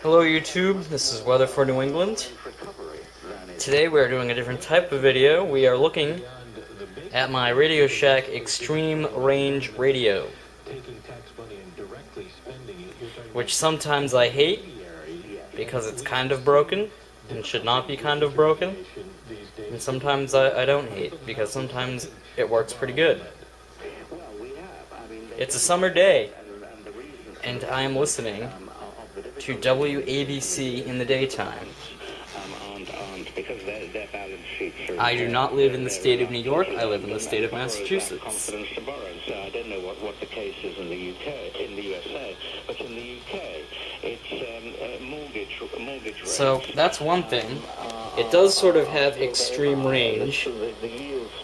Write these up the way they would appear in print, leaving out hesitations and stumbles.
Hello YouTube, this is Weather for New England. Today we are doing a different type of video. We are looking at my Radio Shack Extreme Range Radio, which sometimes I hate because it's kind of broken and should not be kind of broken, and sometimes I don't hate because sometimes it works pretty good. It's a summer day and I am listening to WABC in the daytime. I do not live in the state of New York, I live in the state of Massachusetts. I don't know what the case is in the USA, but in the UK, it's mortgage rate. So that's one thing. It does sort of have extreme range,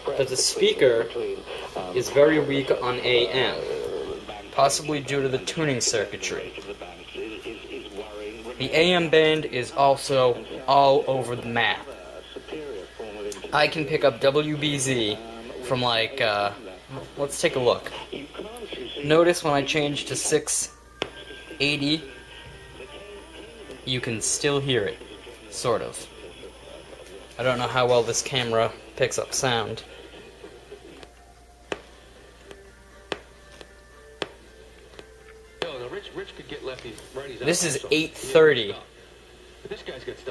but the speaker is very weak on AM, possibly due to the tuning circuitry. The AM band is also all over the map. I can pick up WBZ from like, let's take a look. Notice when I change to 680, you can still hear it, sort of. I don't know how well this camera picks up sound. This is 830,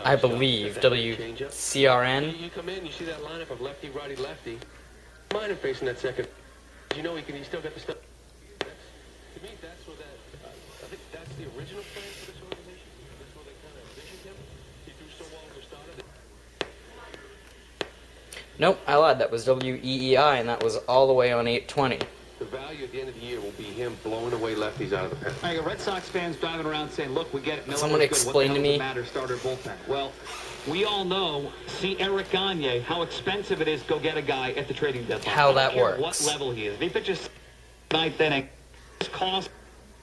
I believe, WCRN. You come in, you see that lineup of lefty, righty, lefty. Mind him facing that second. You know he's still got the stuff. To me, that's where I think that's the original plan for this organization. That's where they kind of envisioned him. He threw so well when he started. Nope, I lied. That was WEEI, and that was all the way on 820. The value at the end of the year will be him blowing away lefties out of the pen. I got Red Sox fans driving around saying, look, we get it. Miller Someone was good. explain what to the hell me does it matter, starter bullpen. Well, we all know, see Eric Gagne, how expensive it is to go get a guy at the trading deadline. How that I don't care works. what level he is. If he pitches ninth inning, his cost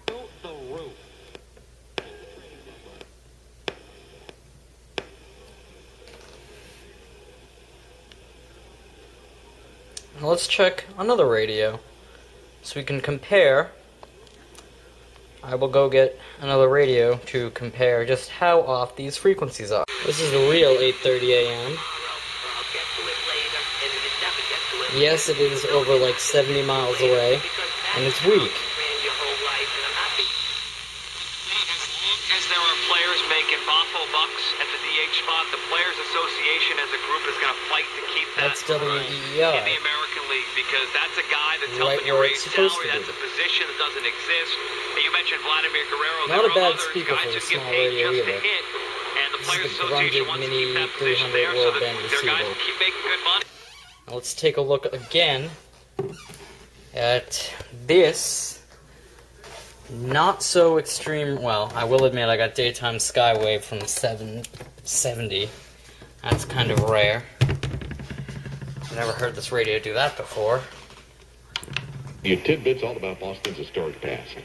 through the roof. Now let's check another radio, so we can compare. I will go get another radio to compare just how off these frequencies are. This is the real 8:30 AM. Yes, it is over like 70 miles away, and it's weak. As there are players making awful bucks at the DH spot, the Players Association as a group is going to fight to keep that That's in the WEEI. American League, because that's a guy that's Right helping you where raise it's supposed salary. to That's be. a position that doesn't exist. And you mentioned Vladimir Guerrero. Not there a bad are others, speaker guys for a who get small paid radio just to either. hit, and the This Players is the Association Grundig wants to Mini keep that position 300 there so World that Band their guys receiver. can keep making good money. Now let's take a look again at this not so extreme. Well, I will admit I got daytime skywave from 770. That's kind of rare. I've never heard this radio do that before. Your tidbits all about Boston's historic past.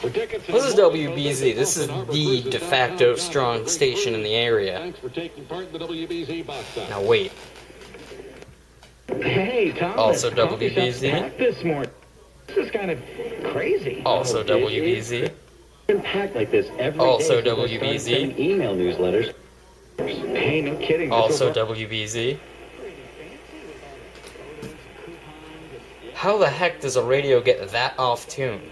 This is WBZ. This is the de facto strong station in the area. Thanks for taking part in the WBZ box office. Now wait. Hey, Thomas. Also coffee shop's WBZ. packed this morning. This is kind of crazy. Also It's WBZ. been packed like this every Also day since I started WBZ. sending email newsletters. Hey, no kidding. This Also was- WBZ. How the heck does a radio get that off tune?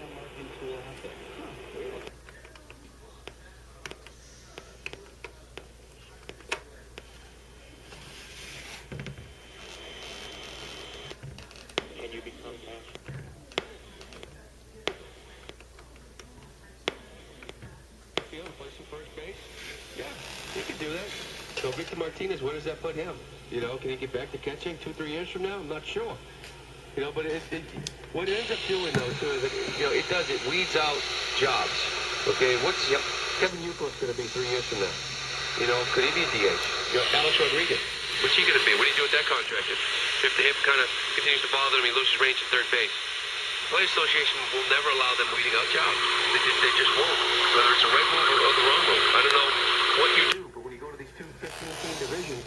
Field play some first base? Yeah, he could do that. So Victor Martinez, where does that put him? You know, can he get back to catching 2-3 years from now? I'm not sure. You know, but what it ends up doing though too is it weeds out jobs. Okay, Kevin Youthworth's going to be 3 years from now? You know, could he be DH? Alex Rodriguez. What's he going to be? What do you do with that contract? If the hip kind of continues to bother him, he loses range at third base. The Players Association will never allow them weeding out jobs. They just won't. Whether it's a right move or the wrong move. I don't know what you do, but when you go to these two 15-team divisions,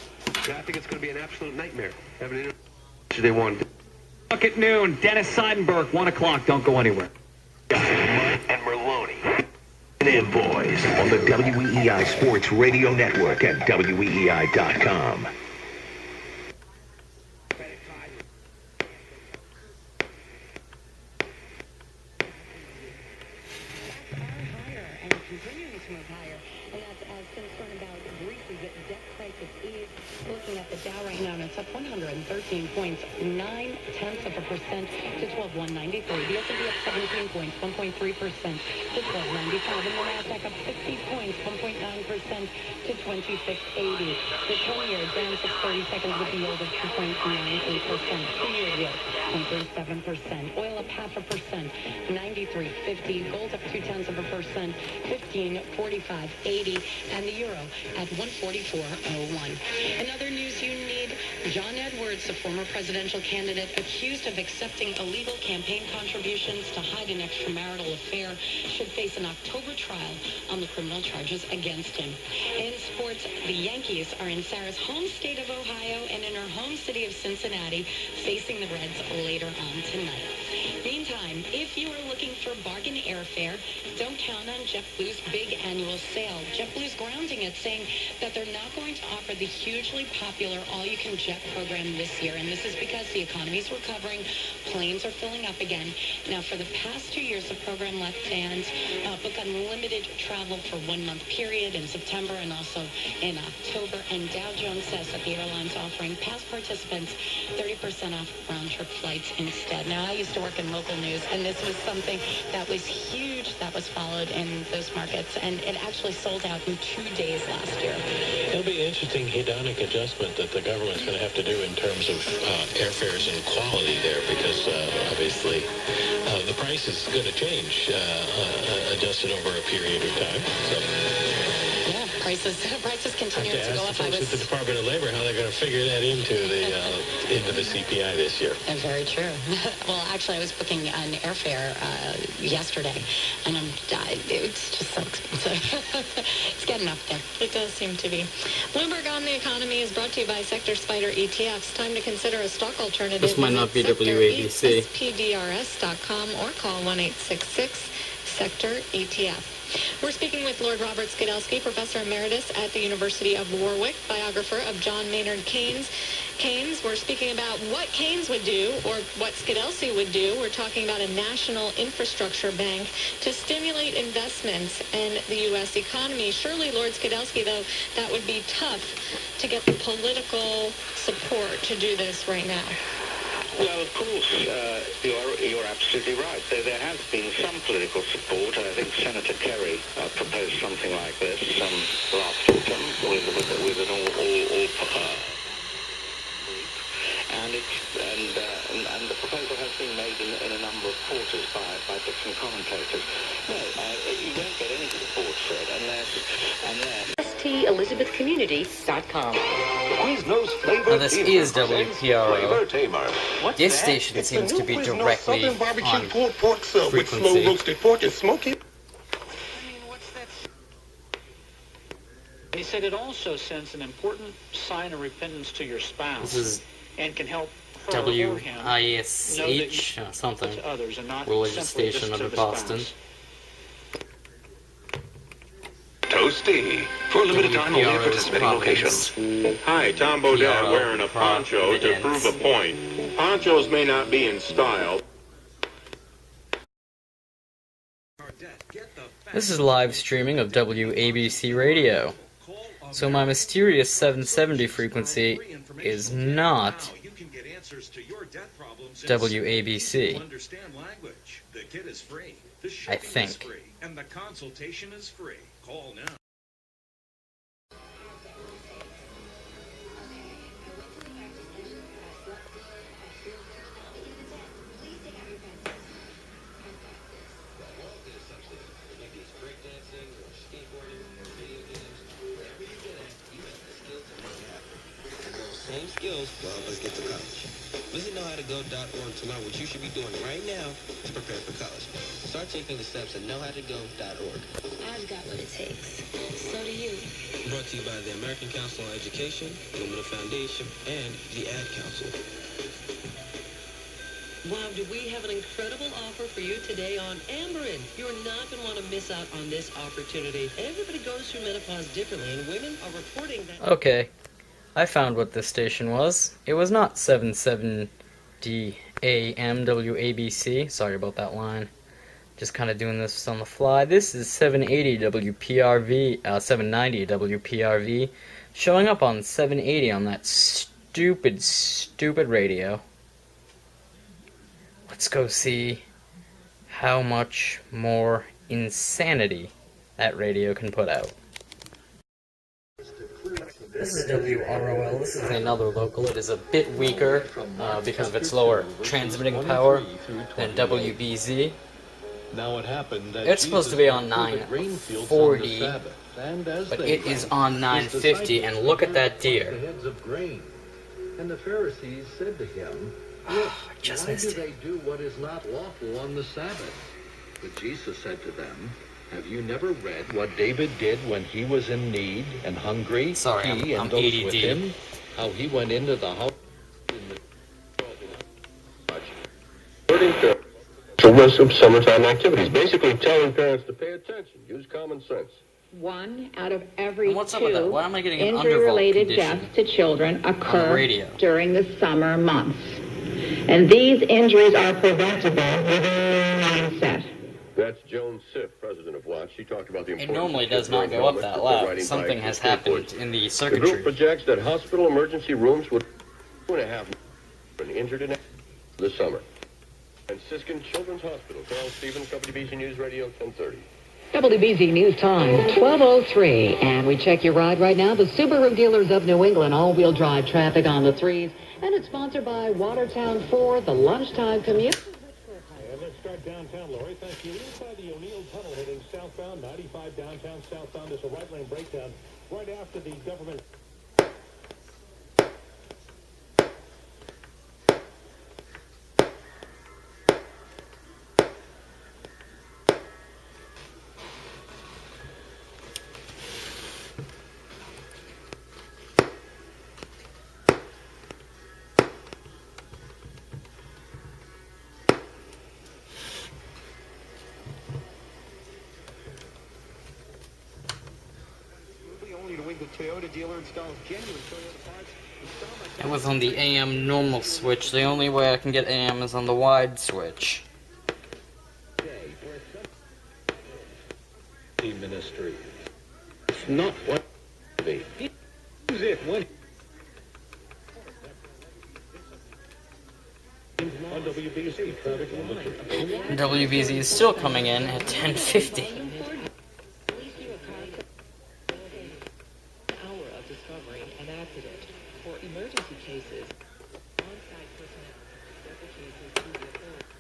I think it's going to be an absolute nightmare. Having they want. Look at noon. Dennis Seidenberg, 1 o'clock. Don't go anywhere. And Merloni. and Boys on the WEEI Sports Radio Network at WEEI.com. Looking at the Dow right now, and it's up 113 points, 0.9% to 12,193. The S&P up 17 points, 1.3% to 1295. And the Nasdaq up 50 points, 1.9% to 2680. The 10-year down 6/32 with a yield of 2.98%. 2-year yield 0.37%. Oil up 0.5%, 93.50. Gold up 0.2%, 15.45.80. And the euro at 144.01. Another news you need, John Edwards, the former presidential candidate accused of accepting illegal campaign contributions to hide an extramarital affair, should face an October trial on the criminal charges against him. In sports, the Yankees are in Sarah's home state of Ohio and in her home city of Cincinnati, facing the Reds later on tonight. Meantime, if you are looking for bargain airfare, don't count on JetBlue's big annual sale. JetBlue's grounding it, saying that they're not going to offer the hugely popular all-you-can-jet program this year, and this is because the economy's recovering, planes are filling up again. Now, for the past 2 years, the program let fans book unlimited travel for 1 month period in September and also in October, and Dow Jones says that the airline's offering past participants 30% off round-trip flights instead. Now, I used to work in local news, and this was something that was huge that was followed in those markets, and it actually sold out in 2 days last year. It'll be an interesting hedonic adjustment that the government's going to have to do in terms of airfares and quality there, because obviously the price is going to change adjusted over a period of time. So. Yeah, prices continue to go up. I was at the Department of Labor how they're going to figure that into the CPI this year. Very true. Well, actually, I was booking an airfare yesterday, and it's just so expensive. It's getting up there. It does seem to be. Bloomberg on the Economy is brought to you by Sector Spider ETFs. Time to consider a stock alternative. This might not be WABC. SPDRS.com or call 1-866-SECTOR ETF. We're speaking with Lord Robert Skidelsky, Professor Emeritus at the University of Warwick, biographer of John Maynard Keynes. We're speaking about what Keynes would do, or what Skidelsky would do. We're talking about a national infrastructure bank to stimulate investments in the U.S. economy. Surely, Lord Skidelsky, though, that would be tough to get the political support to do this right now. Well, of course, you're absolutely right. There has been some political support. I think Senator Kerry proposed something like this last autumn with an all group, and the proposal has been made in a number of quarters by different commentators. No, you don't get any support for it unless STElizabethCommunity.com. Now this is WPRO. This station seems to be directly on frequency. He said it also sends an important sign of repentance to your spouse. This is and can help WISH something. Religious station of Boston. Toasty. For a limited time only at participating locations. Hi, Tom Bodell wearing a poncho to prove a point. Ponchos may not be in style. This is live streaming of WABC Radio. So my mysterious 770 frequency is not WABC. I think. And the consultation is free. Call now. Same skills, but let's get to college. Visit knowhowtogo.org to learn what you should be doing right now to prepare for college. Start taking the steps at knowhowtogo.org. I've got what it takes. So do you. Brought to you by the American Council on Education, Lumina Foundation, and the Ad Council. Wow, do we have an incredible offer for you? you today on Amberen. You're not going to want to miss out on this opportunity. Everybody goes through menopause differently, and women are reporting that... Okay, I found what this station was. It was not 770 AM WABC. Sorry about that line. Just kind of doing this on the fly. This is 780 WPRV, 790 WPRV, showing up on 780 on that stupid radio. Let's go see how much more insanity that radio can put out. This is WROL. This is another local. It is a bit weaker because of its lower transmitting power than WBZ. Now it happened that it's supposed to be on 940, but it is on 950, and look at that deer. The heads of grain. And the Pharisees said to him, "Look, why do they do what is not lawful on the Sabbath?" But Jesus said to them, "Have you never read what David did when he was in need and hungry? Sorry, he and I'm those ADD. with him, how he went into the house." List of summertime activities, basically telling parents to pay attention, use common sense. 1 out of every What's up with that? 2 Why am I getting an injury-related undervolt deaths condition to children on the occur radio? during the summer months. And these injuries are preventable with a new mindset. That's Joan Siff, president of Watch. She talked about the It importance normally of does not wearing go up helmets that before loud. riding Something bikes has and happened skateboards. in the The group circuitry. projects that hospital emergency rooms would 2.5 been injured in this summer. Franciscan Children's Hospital. Carl Stevens, WBZ News Radio, 1030. WBZ News Time, 12:03, and we check your ride right now. The Subaru dealers of New England, all-wheel drive traffic on the 3s, and it's sponsored by Watertown Ford, the lunchtime commute. And let's start downtown, Lori. Thank you. Inside the O'Neill Tunnel heading southbound, 95 downtown, southbound. There's a right lane breakdown right after the government... Toyota dealer installs genuine Toyota parts. It was on the AM normal switch. The only way I can get AM is on the wide switch. Ministry. It's not what they use it when on WBC traffic on the 3. WBZ is still coming in at 10:50. Emergency cases, on-site personnel, several cases to the authorities.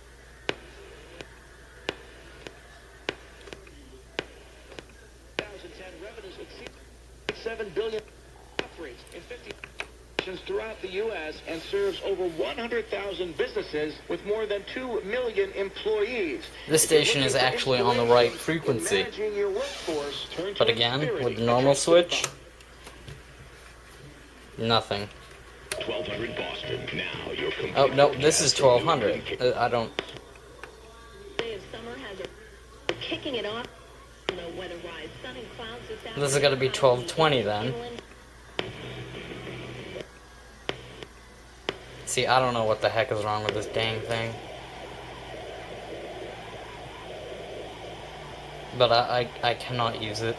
2010 revenues exceed $7 billion in 50 nations throughout the U.S. and serves over 100,000 businesses with more than 2 million employees. This station is actually on the right frequency. But again, with the normal switch, nothing. 1200 Boston. Now you're Oh, no, this is 1200. I don't... Kicking it off. Weather-wise, sun and clouds this afternoon. This is going to be 1220 then. See, I don't know what the heck is wrong with this dang thing. But I cannot use it.